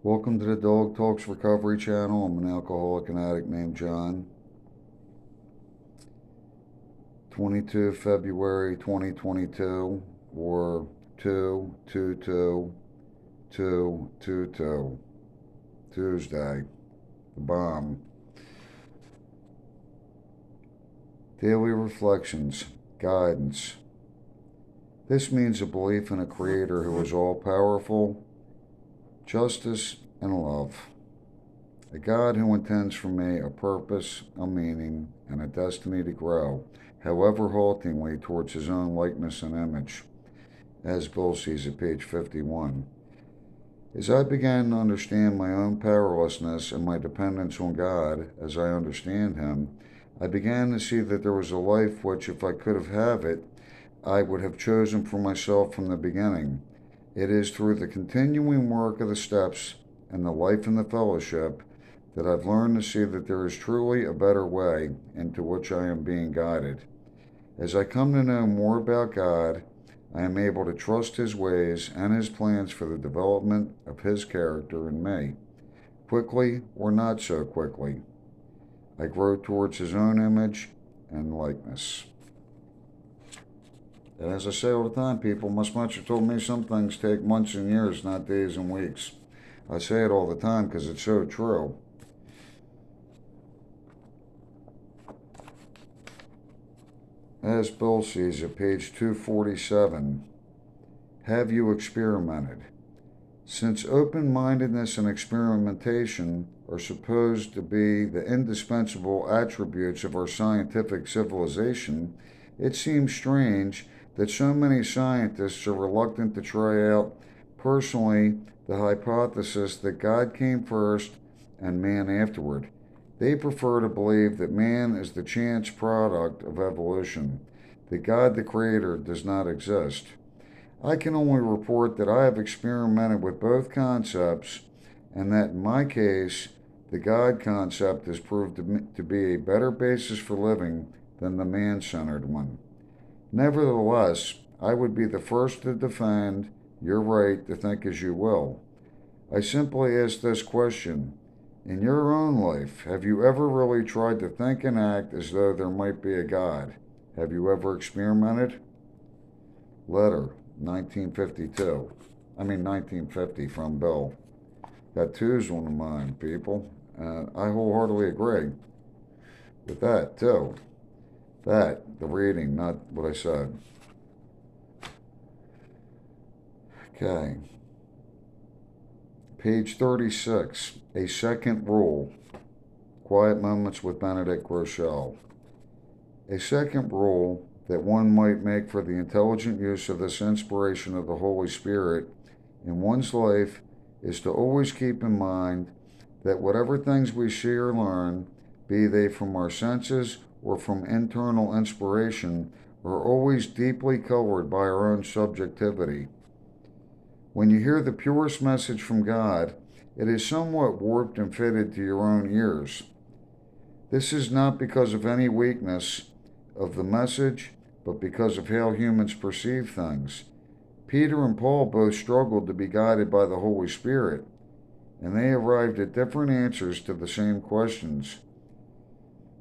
Welcome to the Dog Talks Recovery channel. I'm an alcoholic and addict named John. 22 February 2022 or 2/22/2/22. Tuesday. The bomb. Daily reflections. Guidance. This means a belief in a creator who is all-powerful, justice, and love. A God who intends for me a purpose, a meaning, and a destiny to grow, however haltingly, towards his own likeness and image, as Bill sees at page 51. As I began to understand my own powerlessness and my dependence on God as I understand him, I began to see that there was a life which, if I could have it, I would have chosen for myself from the beginning. It is through the continuing work of the steps and the life in the fellowship that I've learned to see that there is truly a better way into which I am being guided. As I come to know more about God, I am able to trust his ways and his plans for the development of his character in me, quickly or not so quickly. I grow towards his own image and likeness. And as I say all the time, people, my sponsor told me some things take months and years, not days and weeks. I say it all the time because it's so true. As Bill sees at page 247, have you experimented? Since open-mindedness and experimentation are supposed to be the indispensable attributes of our scientific civilization, it seems strange that so many scientists are reluctant to try out personally the hypothesis that God came first and man afterward. They prefer to believe that man is the chance product of evolution, that God the Creator does not exist. I can only report that I have experimented with both concepts and that in my case, the God concept has proved to be a better basis for living than the man-centered one. Nevertheless, I would be the first to defend your right to think as you will. I simply ask this question. In your own life, have you ever really tried to think and act as though there might be a God? Have you ever experimented? Letter, 1950 from Bill. Got twos on the mind, people. I wholeheartedly agree with that, too. The reading, not what I said. Okay. Page 36, a second rule. Quiet Moments with Benedict Groeschel. A second rule that one might make for the intelligent use of this inspiration of the Holy Spirit in one's life is to always keep in mind that whatever things we see or learn, be they from our senses or from internal inspiration, are always deeply colored by our own subjectivity. When you hear the purest message from God, it is somewhat warped and fitted to your own ears. This is not because of any weakness of the message, but because of how humans perceive things. Peter and Paul both struggled to be guided by the Holy Spirit, and they arrived at different answers to the same questions.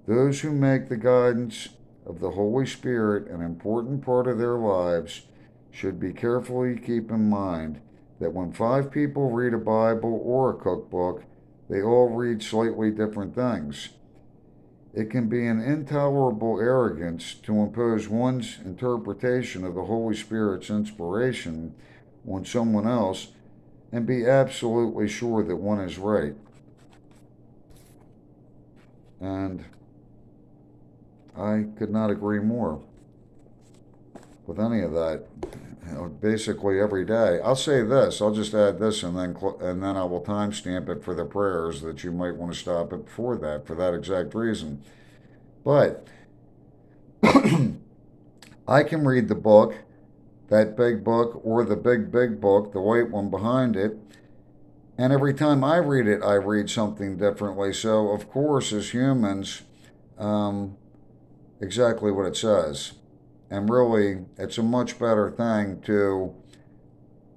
Those who make the guidance of the Holy Spirit an important part of their lives should be carefully keep in mind that when 5 people read a Bible or a cookbook, they all read slightly different things. It can be an intolerable arrogance to impose one's interpretation of the Holy Spirit's inspiration on someone else and be absolutely sure that one is right. And I could not agree more with any of that. Basically every day. I'll say this. I'll just add this, and then I will timestamp it for the prayers that you might want to stop it before that for that exact reason. But I can read the book, that big book, or the big book, the white one behind it, and every time I read it, I read something differently. So of course, as humans, exactly what it says. And really, it's a much better thing to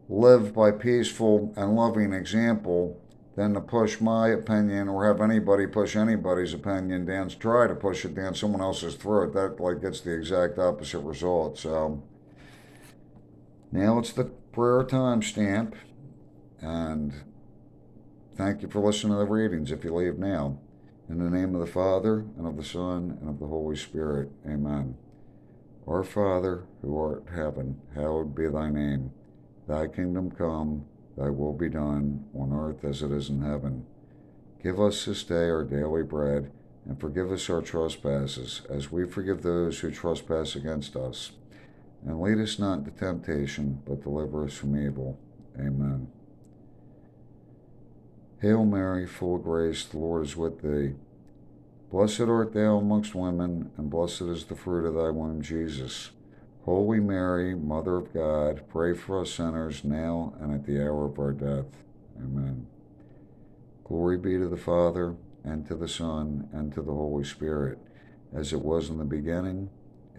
live by peaceful and loving example than to push my opinion or have anybody push anybody's opinion down, try to push it down someone else's throat. That like gets the exact opposite result. So now it's the prayer timestamp, and thank you for listening to the readings if you leave now. In the name of the Father, and of the Son, and of the Holy Spirit. Amen. Our Father, who art in heaven, hallowed be thy name. Thy kingdom come, thy will be done, on earth as it is in heaven. Give us this day our daily bread, and forgive us our trespasses, as we forgive those who trespass against us. And lead us not into temptation, but deliver us from evil. Amen. Hail Mary, full of grace, the Lord is with thee. Blessed art thou amongst women, and blessed is the fruit of thy womb, Jesus. Holy Mary, Mother of God, pray for us sinners, now and at the hour of our death. Amen. Glory be to the Father, and to the Son, and to the Holy Spirit, as it was in the beginning,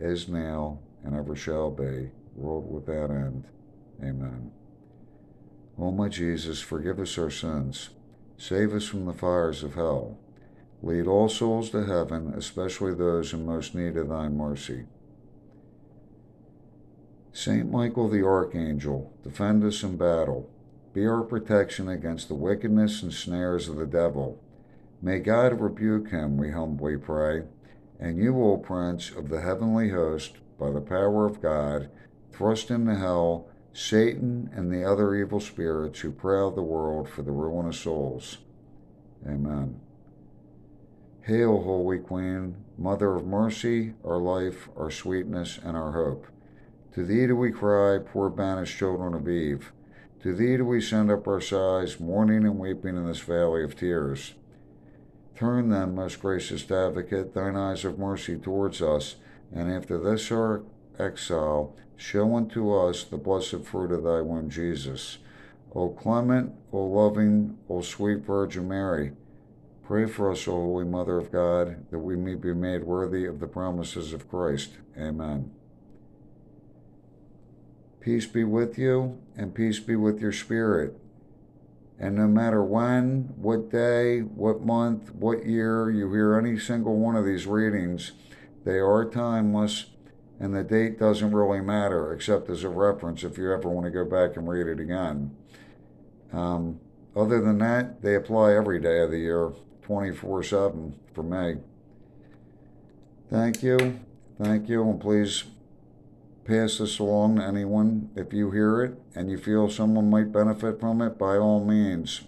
is now, and ever shall be, world without end. Amen. O my Jesus, forgive us our sins. Save us from the fires of hell. Lead all souls to heaven, especially those in most need of thy mercy. Saint Michael the Archangel, defend us in battle. Be our protection against the wickedness and snares of the devil. May God rebuke him, we humbly pray. And you, O Prince of the heavenly host, by the power of God, thrust into hell Satan and the other evil spirits who prowl the world for the ruin of souls. Amen. Hail, Holy Queen, Mother of mercy, our life, our sweetness, and our hope. To thee do we cry, poor banished children of Eve. To thee do we send up our sighs, mourning and weeping in this valley of tears. Turn then, most gracious Advocate, thine eyes of mercy towards us, and after this our exile, show unto us the blessed fruit of thy womb, Jesus. O clement, O loving, O sweet Virgin Mary, pray for us, O Holy Mother of God, that we may be made worthy of the promises of Christ. Amen. Peace be with you, and peace be with your spirit. And no matter when, what day, what month, what year you hear any single one of these readings, they are timeless, and the date doesn't really matter, except as a reference if you ever want to go back and read it again. Other than that, they apply every day of the year, 24/7 for me. Thank you, and please pass this along to anyone. If you hear it and you feel someone might benefit from it, by all means,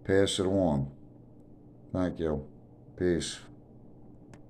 pass it along. Thank you. Peace.